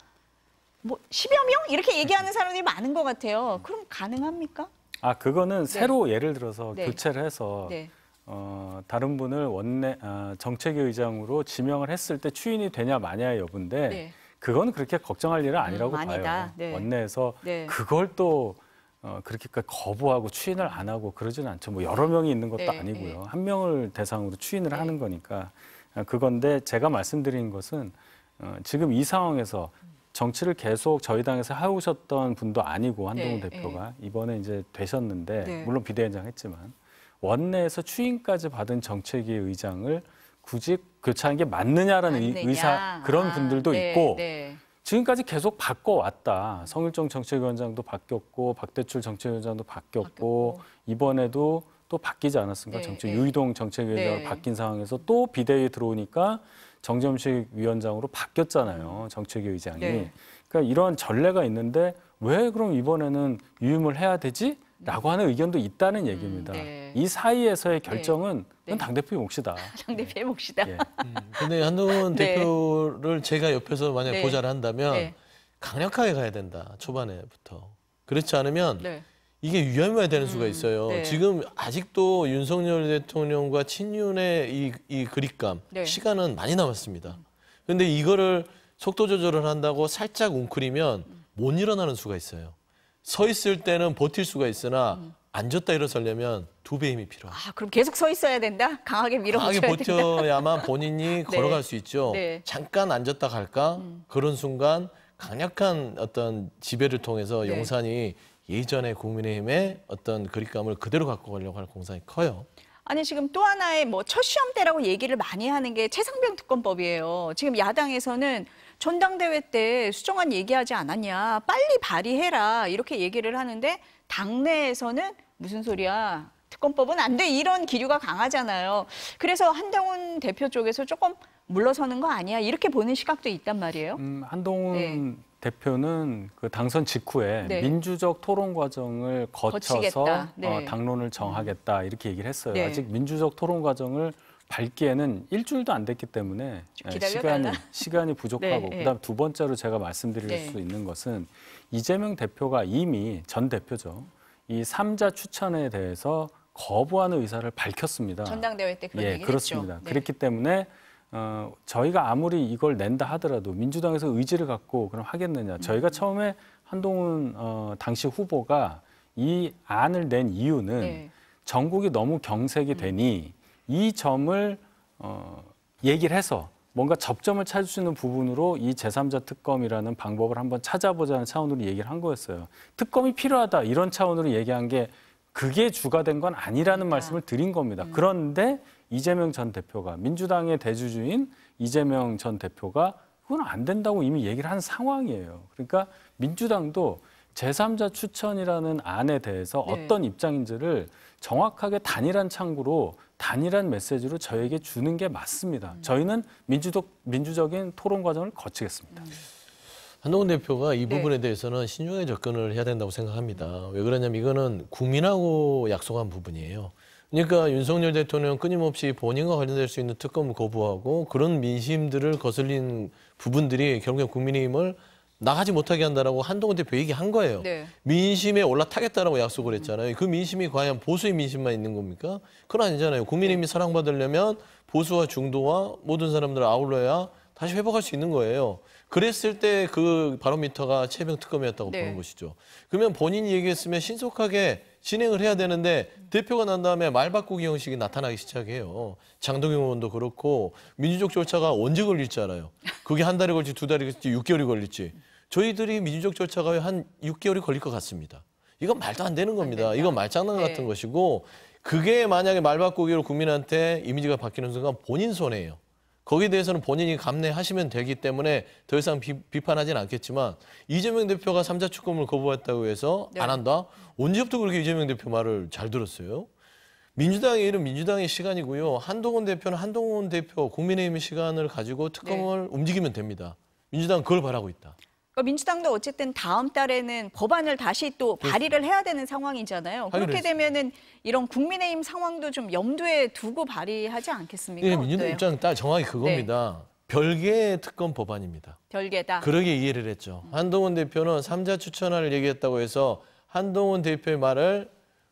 뭐 10여 명? 이렇게 얘기하는 사람들이 많은 것 같아요. 그럼 가능합니까? 그거는 새로 예를 들어서 네. 교체를 해서 네. 다른 분을 정책위 의장으로 지명을 했을 때 추인이 되냐 마냐의 여부인데 네. 그건 그렇게 걱정할 일은 아니라고 아니다. 봐요. 네. 원내에서 네. 그걸 또 그렇게까지 거부하고 추인을 안 하고 그러지는 않죠. 뭐 여러 명이 있는 것도 네, 아니고요. 네. 한 명을 대상으로 추인을 네. 하는 거니까 그건데 제가 말씀드린 것은 지금 이 상황에서 정치를 계속 저희 당에서 해오셨던 분도 아니고 한동훈 네, 대표가 이번에 이제 되셨는데 네. 물론 비대위원장 했지만 원내에서 추인까지 받은 정책위 의장을 굳이 교체하는 게 맞느냐라는 맞느냐. 그런 분들도 네, 있고 네. 지금까지 계속 바꿔왔다. 성일종 정책위원장도 바뀌었고 박대출 정책위원장도 바뀌었고 이번에도 또 바뀌지 않았습니까? 네, 네. 유희동 정책위원장으로 네. 바뀐 상황에서 또 비대위에 들어오니까 정점식 위원장으로 바뀌었잖아요. 정책위 의장이. 네. 그러니까 이런 전례가 있는데 왜 그럼 이번에는 유임을 해야 되지? 라고 하는 의견도 있다는 얘기입니다. 네. 이 사이에서의 결정은 네. 당대표의 몫이다. 당대표의 몫이다. 예. 근데 한동훈 네. 대표를 제가 옆에서 만약 네. 보좌를 한다면 네. 강력하게 가야 된다. 초반에부터. 그렇지 않으면 네. 이게 위험해야 되는 수가 있어요. 네. 지금 아직도 윤석열 대통령과 친윤의 이 그립감, 네. 시간은 많이 남았습니다. 그런데 이거를 속도 조절을 한다고 살짝 웅크리면 못 일어나는 수가 있어요. 서 있을 때는 버틸 수가 있으나 앉았다 일어서려면 2배 힘이 필요해요. 아, 그럼 계속 서 있어야 된다? 강하게 밀어붙여야 강하게 된다? 버텨야만 본인이 걸어갈 수 있죠. 네. 잠깐 앉았다 갈까? 그런 순간 강력한 어떤 지배를 통해서 네. 용산이 예전의 국민의힘의 어떤 그립감을 그대로 갖고 가려고 할 공산이 커요. 아니 지금 또 하나의 뭐 첫 시험 때라고 얘기를 많이 하는 게 최상병 특검법이에요. 지금 야당에서는 전당대회 때 수정안 얘기하지 않았냐, 빨리 발의해라 이렇게 얘기를 하는데 당내에서는 무슨 소리야, 특검법은 안 돼 이런 기류가 강하잖아요. 그래서 한동훈 대표 쪽에서 조금 물러서는 거 아니야 이렇게 보는 시각도 있단 말이에요. 한동훈 대표는 그 당선 직후에 네. 민주적 토론 과정을 거쳐서 거치겠다. 네. 당론을 정하겠다 이렇게 얘기를 했어요. 네. 아직 민주적 토론 과정을 밟기에는 일주일도 안 됐기 때문에 좀 기다려달라. 시간이 부족하고 네, 그다음 두 번째로 제가 말씀드릴 네. 수 있는 것은 이재명 대표가 이미 전 대표죠. 이 3자 추천에 대해서 거부하는 의사를 밝혔습니다. 전당대회 때 그런 얘기를 그렇습니다. 했죠. 네. 그렇기 때문에 저희가 아무리 이걸 낸다 하더라도 민주당에서 의지를 갖고 그럼 하겠느냐. 저희가 처음에 한동훈 당시 후보가 이 안을 낸 이유는 네. 전국이 너무 경색이 되니 이 점을 얘기를 해서 뭔가 접점을 찾을 수 있는 부분으로 이 제3자 특검이라는 방법을 한번 찾아보자는 차원으로 얘기를 한 거였어요. 특검이 필요하다 이런 차원으로 얘기한 게 그게 주가 된 건 아니라는 말씀을 드린 겁니다. 그런데 이재명 전 대표가 민주당의 대주주인 이재명 전 대표가 그건 안 된다고 이미 얘기를 한 상황이에요. 그러니까 민주당도 제3자 추천이라는 안에 대해서 네. 어떤 입장인지를 정확하게 단일한 창구로 단일한 메시지로 저에게 주는 게 맞습니다. 저희는 민주적인 토론 과정을 거치겠습니다. 한동훈 대표가 이 네. 부분에 대해서는 신중하게 접근을 해야 된다고 생각합니다. 왜 그러냐면 이거는 국민하고 약속한 부분이에요. 그러니까 윤석열 대통령은 끊임없이 본인과 관련될 수 있는 특검을 거부하고 그런 민심들을 거슬린 부분들이 결국에 국민의힘을 나가지 못하게 한다라고 한동훈 대표 얘기한 거예요. 네. 민심에 올라타겠다라고 약속을 했잖아요. 그 민심이 과연 보수의 민심만 있는 겁니까? 그건 아니잖아요. 국민의힘이 사랑받으려면 보수와 중도와 모든 사람들을 아울러야 다시 회복할 수 있는 거예요. 그랬을 때 그 바로미터가 최병 특검이었다고 네. 보는 것이죠. 그러면 본인이 얘기했으면 신속하게 진행을 해야 되는데 대표가 난 다음에 말 바꾸기 형식이 나타나기 시작해요. 장동영 의원도 그렇고 민주적 절차가 언제 걸릴지 알아요. 그게 한 달이 걸릴지 2달이 걸릴지 6개월이 걸릴지. 저희들이 민주적 절차가 한 6개월이 걸릴 것 같습니다. 이건 말도 안 되는 겁니다. 이건 말장난 네. 같은 것이고 그게 만약에 말 바꾸기로 국민한테 이미지가 바뀌는 순간 본인 손해예요. 거기에 대해서는 본인이 감내하시면 되기 때문에 더 이상 비판하진 않겠지만 이재명 대표가 3자 추검을 거부했다고 해서 네. 안 한다? 언제부터 그렇게 이재명 대표 말을 잘 들었어요? 민주당의 일은 민주당의 시간이고요. 한동훈 대표는 한동훈 대표 국민의힘의 시간을 가지고 특검을 움직이면 됩니다. 민주당은 그걸 바라고 있다. 그러니까 민주당도 어쨌든 다음 달에는 법안을 다시 또 발의를 해야 되는 상황이잖아요. 그렇게 하기로 되면은 이런 국민의힘 상황도 좀 염두에 두고 발의하지 않겠습니까? 예, 민주당 어때요? 입장은 딱 정확히 그겁니다. 별개의 특검 법안입니다. 별개다. 그러게 이해를 했죠. 한동훈 대표는 3자 추천안을 얘기했다고 해서 한동훈 대표의 말을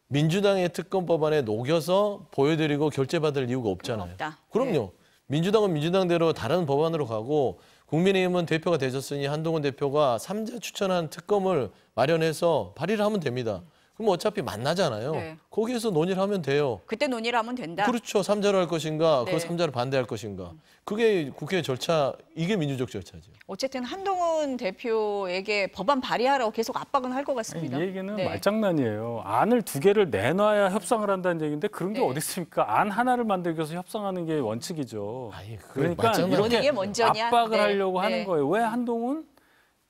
민주당의 특검 법안에 녹여서 보여드리고 결재받을 이유가 없잖아요. 없다. 그럼요. 민주당은 민주당대로 다른 법안으로 가고 국민의힘은 대표가 되셨으니 한동훈 대표가 3자 추천한 특검을 마련해서 발의를 하면 됩니다. 그럼 어차피 만나잖아요. 네. 거기에서 논의를 하면 돼요. 그때 논의를 하면 된다. 그렇죠. 3자로 할 것인가, 네. 그 3자를 반대할 것인가. 그게 국회 절차, 이게 민주적 절차죠. 어쨌든 한동훈 대표에게 법안 발의하라고 계속 압박은 할 것 같습니다. 이 얘기는 네. 말장난이에요. 안을 2개를 내놔야 협상을 한다는 얘기인데 그런 게 네. 어디 있습니까? 안 하나를 만들기 위해서 협상하는 게 원칙이죠. 아니, 그게 그러니까 말장난. 이런 이렇게 게 먼저냐? 압박을 네. 하려고 네. 하는 거예요. 왜 한동훈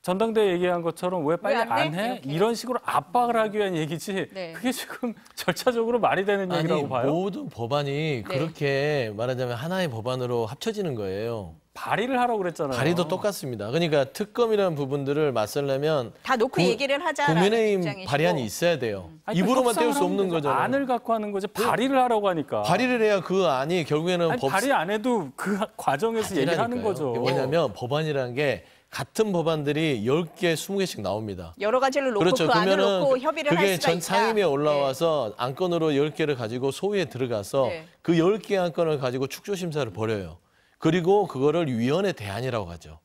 전당대회 얘기한 것처럼 왜 빨리 왜안 안 해? 해? 이렇게. 이런 식으로 압박을 하기 위한 얘기지. 네. 그게 지금 절차적으로 말이 되는 얘기라고 아니, 봐요. 모든 법안이 그렇게 말하자면 하나의 법안으로 합쳐지는 거예요. 발의를 하라고 그랬잖아요. 발의도 똑같습니다. 그러니까 특검이라는 부분들을 맞서려면 다 놓고 얘기를 하자라는 국민의힘 입장이시고. 발의안이 있어야 돼요. 아니, 입으로만 협상을 때울 수 하면 없는 되죠. 거잖아요. 안을 갖고 하는 거지 발의를 하라고 하니까. 발의를 해야 그 안이 결국에는 아니, 발의 안 해도 그 과정에서 얘기를 하는 거죠. 이게 뭐냐면 법안이라는 게 같은 법안들이 10개, 20개씩 나옵니다. 여러 가지를 놓고 그렇죠. 그 안을 그러면은 놓고 협의를 할 그게 수가 전 있다. 상임위에 올라와서 안건으로 10개를 가지고 소위에 들어가서 네. 그 10개 안건을 가지고 축조심사를 벌여요. 그리고 그거를 위원회 대안이라고 하죠.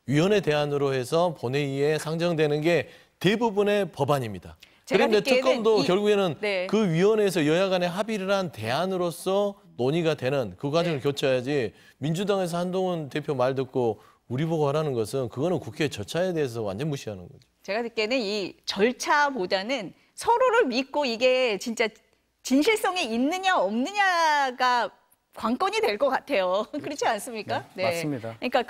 위원회 대안으로 해서 본회의에 상정되는 게 대부분의 법안입니다. 제가 그런데 듣기에는 특검도 결국에는 네. 그 위원회에서 여야 간에 합의를 한 대안으로서 논의가 되는 그 과정을 네. 거쳐야지 민주당에서 한동훈 대표 말 듣고 우리 보고 하라는 것은 그거는 국회의 절차에 대해서 완전 무시하는 거죠. 제가 듣기에는 이 절차보다는 서로를 믿고 이게 진짜 진실성이 있느냐 없느냐가 관건이 될 것 같아요. 그렇지 않습니까? 네, 맞습니다. 그러니까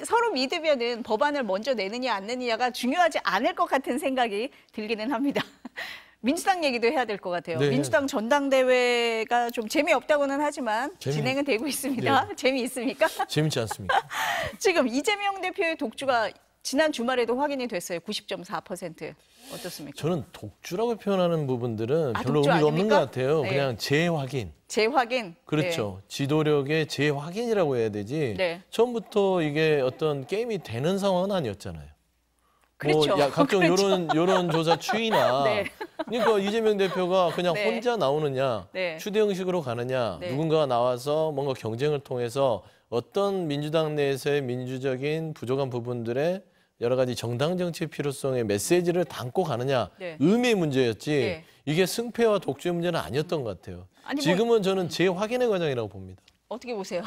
서로 믿으면은 법안을 먼저 내느냐 안 내느냐가 중요하지 않을 것 같은 생각이 들기는 합니다. 민주당 얘기도 해야 될 것 같아요. 네. 민주당 전당대회가 좀 재미없다고는 하지만 진행은 되고 있습니다. 네. 재미있습니까? 재밌지 않습니까? 지금 이재명 대표의 독주가 지난 주말에도 확인이 됐어요. 90.4%. 어떻습니까? 저는 독주라고 표현하는 부분들은 아, 별로 독주 의미가 없는 아닙니까? 것 같아요. 네. 그냥 재확인. 재확인. 그렇죠. 지도력의 재확인이라고 해야 되지. 네. 처음부터 이게 어떤 게임이 되는 상황은 아니었잖아요. 그렇죠. 뭐 각종 그렇죠. 여론조사 추이나 네. 그러니까 이재명 대표가 그냥 네. 혼자 나오느냐 네. 추대 형식으로 가느냐 네. 누군가가 나와서 뭔가 경쟁을 통해서 어떤 민주당 내에서의 민주적인 부족한 부분들의 여러 가지 정당 정치의 필요성의 메시지를 담고 가느냐 네. 의미의 문제였지 네. 이게 승패와 독주의 문제는 아니었던 것 같아요. 아니, 뭐- 지금은 저는 재확인의 과정이라고 봅니다. 어떻게 보세요?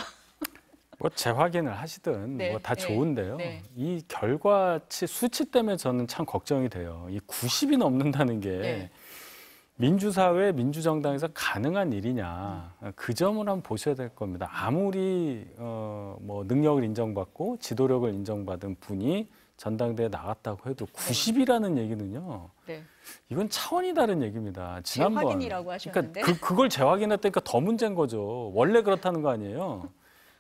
뭐 재확인을 하시든 네, 뭐 다 네, 좋은데요. 네. 이 결과치 수치 때문에 저는 참 걱정이 돼요. 이 90이 넘는다는 게 네. 민주사회, 민주정당에서 가능한 일이냐. 그 점을 한번 보셔야 될 겁니다. 아무리 뭐 능력을 인정받고 지도력을 인정받은 분이 전당대회에 나갔다고 해도 90이라는 얘기는요. 네. 이건 차원이 다른 얘기입니다. 지난번. 재확인이라고 하셨는데. 그러니까 그걸 재확인했다니까 더 문제인 거죠. 원래 그렇다는 거 아니에요.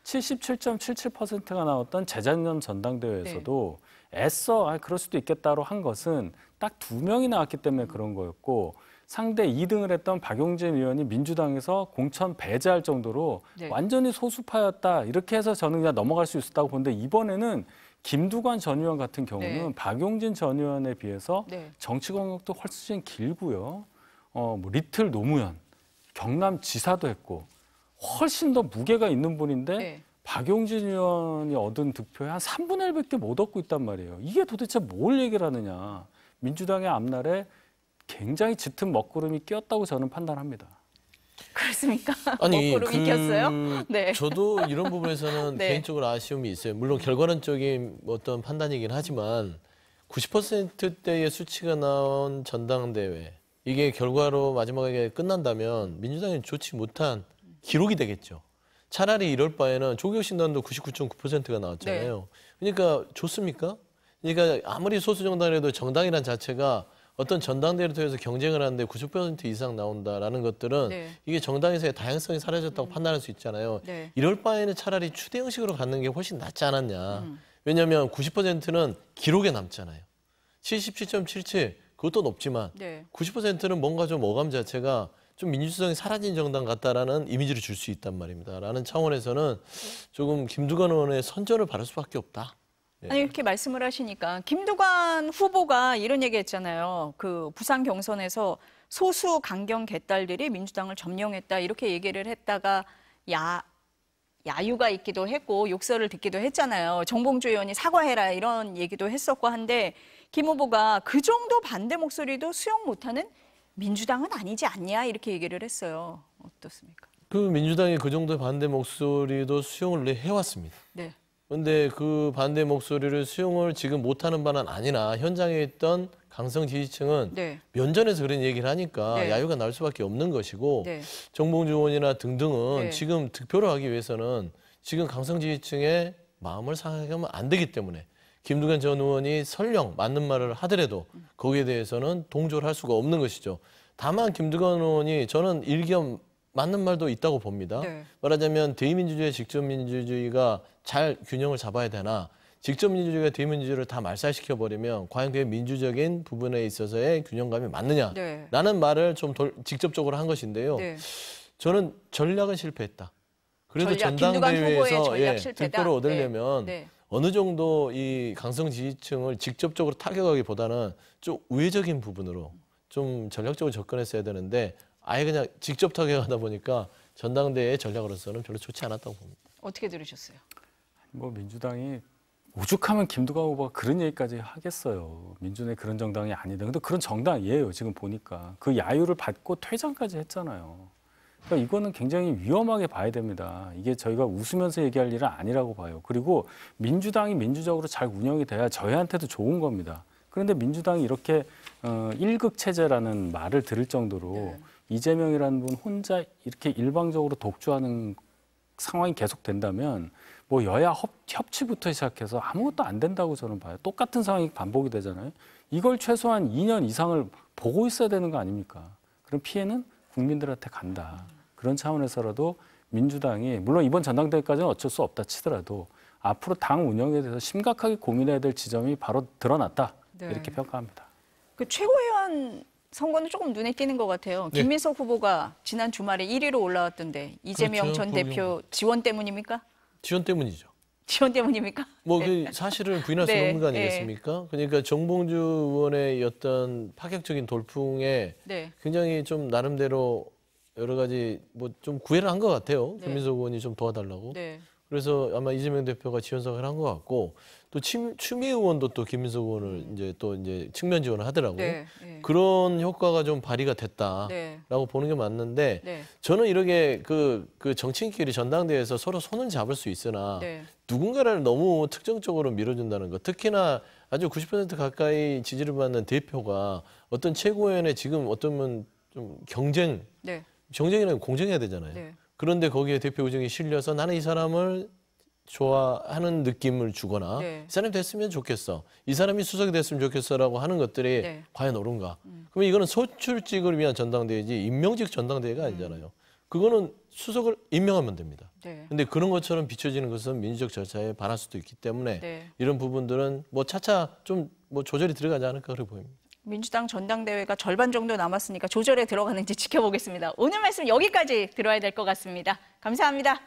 77.77%가 나왔던 재작년 전당대회에서도 애써 그럴 수도 있겠다로 한 것은 딱 2명이 나왔기 때문에 그런 거였고 상대 2등을 했던 박용진 의원이 민주당에서 공천 배제할 정도로 네. 완전히 소수파였다. 이렇게 해서 저는 그냥 넘어갈 수 있었다고 보는데 이번에는 김두관 전 의원 같은 경우는 네. 박용진 전 의원에 비해서 네. 정치 경력도 훨씬 길고요. 뭐 리틀 노무현, 경남지사도 했고 훨씬 더 무게가 있는 분인데 네. 박용진 의원이 얻은 득표의 한 3분의 1밖에 못 얻고 있단 말이에요. 이게 도대체 뭘 얘기를 하느냐. 민주당의 앞날에 굉장히 짙은 먹구름이 끼었다고 저는 판단합니다. 그렇습니까? 아니, 먹구름이 꼈어요? 네. 저도 이런 부분에서는 네. 개인적으로 아쉬움이 있어요. 물론 결과론적인 어떤 판단이긴 하지만 90%대의 수치가 나온 전당대회 이게 결과로 마지막에 끝난다면 민주당이 좋지 못한 기록이 되겠죠. 차라리 이럴 바에는 조국신당도 99.9%가 나왔잖아요. 그러니까 좋습니까? 그러니까 아무리 소수 정당이라도 정당이란 자체가 어떤 전당대회를 통해서 경쟁을 하는데 90% 이상 나온다라는 것들은 네. 이게 정당에서의 다양성이 사라졌다고 판단할 수 있잖아요. 네. 이럴 바에는 차라리 추대 형식으로 갖는 게 훨씬 낫지 않았냐. 왜냐하면 90%는 기록에 남잖아요. 77.77 그것도 높지만 네. 90%는 뭔가 좀 어감 자체가 좀 민주성이 사라진 정당 같다라는 이미지를 줄 수 있단 말입니다. 라는 차원에서는 조금 김두관 의원의 선전을 바랄 수밖에 없다. 아니 이렇게 말씀을 하시니까 김두관 후보가 이런 얘기했잖아요. 그 부산 경선에서 소수 강경 개딸들이 민주당을 점령했다 이렇게 얘기를 했다가 야유가 있기도 했고 욕설을 듣기도 했잖아요. 정봉주 의원이 사과해라 이런 얘기도 했었고 한데 김 후보가 그 정도 반대 목소리도 수용 못하는 민주당은 아니지 않냐 이렇게 얘기를 했어요. 어떻습니까? 그 민주당이 그 정도의 반대 목소리도 수용을 해왔습니다. 네. 그런데 그 반대 목소리를 수용을 지금 못하는 바는 아니나 현장에 있던 강성 지지층은 네. 면전에서 그런 얘기를 하니까 네. 야유가 나올 수밖에 없는 것이고 네. 정봉주 의원이나 등등은 네. 지금 득표를 하기 위해서는 지금 강성 지지층의 마음을 상하게 하면 안 되기 때문에 김두관 전 의원이 설령 맞는 말을 하더라도 거기에 대해서는 동조를 할 수가 없는 것이죠. 다만 김두관 의원이 저는 일견 맞는 말도 있다고 봅니다. 네. 말하자면 대의민주주의, 직접민주주의가 잘 균형을 잡아야 되나 직접민주주의가 대의민주주의를 다 말살시켜버리면 과연 그게 민주적인 부분에 있어서의 균형감이 맞느냐라는 네. 말을 좀 직접적으로 한 것인데요. 네. 저는 전략은 실패했다. 그래도 전략, 김두관 후보의 전당대회에서 전략 실패다. 득표를 얻으려면 네. 어느 정도 이 강성 지지층을 직접적으로 타격하기보다는 좀 우회적인 부분으로 좀 전략적으로 접근했어야 되는데 아예 그냥 직접 타격하다 보니까 전당대회 전략으로서는 별로 좋지 않았다고 봅니다. 어떻게 들으셨어요? 뭐 민주당이 오죽하면 김두관 후보가 그런 얘기까지 하겠어요. 민주당이 그런 정당이 아니다. 근데 그런 정당이에요. 지금 보니까. 그 야유를 받고 퇴장까지 했잖아요. 그러니까 이거는 굉장히 위험하게 봐야 됩니다. 이게 저희가 웃으면서 얘기할 일은 아니라고 봐요. 그리고 민주당이 민주적으로 잘 운영이 돼야 저희한테도 좋은 겁니다. 그런데 민주당이 이렇게 일극 체제라는 말을 들을 정도로 이재명이라는 분 혼자 이렇게 일방적으로 독주하는 상황이 계속된다면 뭐 여야 협치부터 시작해서 아무것도 안 된다고 저는 봐요. 똑같은 상황이 반복이 되잖아요. 이걸 최소한 2년 이상을 보고 있어야 되는 거 아닙니까? 그럼 피해는 국민들한테 간다. 그런 차원에서라도 민주당이 물론 이번 전당대회까지는 어쩔 수 없다 치더라도 앞으로 당 운영에 대해서 심각하게 고민해야 될 지점이 바로 드러났다. 네. 이렇게 평가합니다. 그 최고위원 선거는 조금 눈에 띄는 것 같아요. 네. 김민석 후보가 지난 주말에 1위로 올라왔던데 이재명 그렇죠. 전 대표 지원 때문입니까? 지원 때문이죠. 지원 때문입니까? 뭐 네. 그 사실은 부인할 수 네, 없는 거 아니겠습니까? 그러니까 정봉주 의원의 어떤 파격적인 돌풍에 네. 굉장히 좀 나름대로 여러 가지 뭐 좀 구애를 한 것 같아요. 네. 김민석 의원이 좀 도와달라고. 네. 그래서 아마 이재명 대표가 지원 사격을 한 것 같고 또 추미애 의원도 또 김민석 의원을 이제 측면 지원을 하더라고요. 네. 네. 그런 효과가 좀 발휘가 됐다라고 네. 보는 게 맞는데 네. 저는 이렇게 그 정치인끼리 전당대회에서 서로 손을 잡을 수 있으나 네. 누군가를 너무 특정적으로 밀어준다는 것, 특히나 아주 90% 가까이 지지를 받는 대표가 어떤 최고위원회 지금 어쩌면 좀 네. 경쟁이라는 공정해야 되잖아요. 네. 그런데 거기에 대표 의정이 실려서 나는 이 사람을 좋아하는 느낌을 주거나 네. 이 사람이 됐으면 좋겠어. 이 사람이 수석이 됐으면 좋겠어라고 하는 것들이 네. 과연 옳은가? 그러면 이거는 소출직을 위한 전당대회지 임명직 전당대회가 아니잖아요. 그거는 수석을 임명하면 됩니다. 네. 근데 그런 것처럼 비춰지는 것은 민주적 절차에 반할 수도 있기 때문에 네. 이런 부분들은 뭐 차차 좀 뭐 조절이 들어가지 않을까 그렇게 보입니다. 민주당 전당대회가 절반 정도 남았으니까 조절에 들어가는지 지켜보겠습니다. 오늘 말씀 여기까지 들어야 될 것 같습니다. 감사합니다.